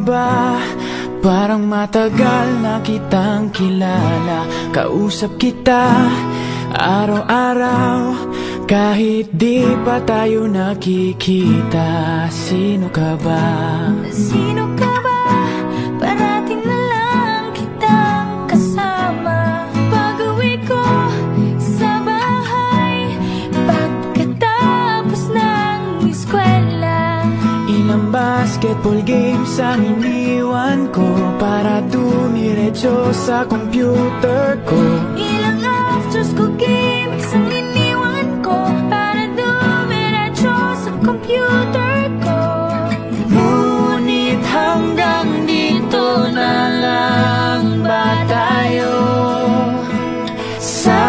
ba? Parang matagal na kitang kilala. Kausap kita araw-araw, kahit di pa tayo nakikita. Sino ka ba? Sino ka ba? Parating na lang kitang kasama. Pag-uwi ko sa bahay, pagkatapos ng eskwela. Ilang basketball games ang iniwan ko para dumiretso sa computer ko. Ilang after school games ang iniwan ko para dumiretso sa computer ko. Ngunit hanggang dito na lang ba tayo sa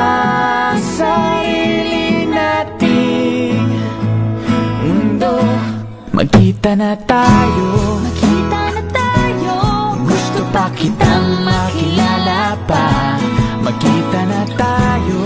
sarili nating mundo? Magkita na tayo, Magkita na tayo, gusto pa kitang makilala pa. Magkita na tayo,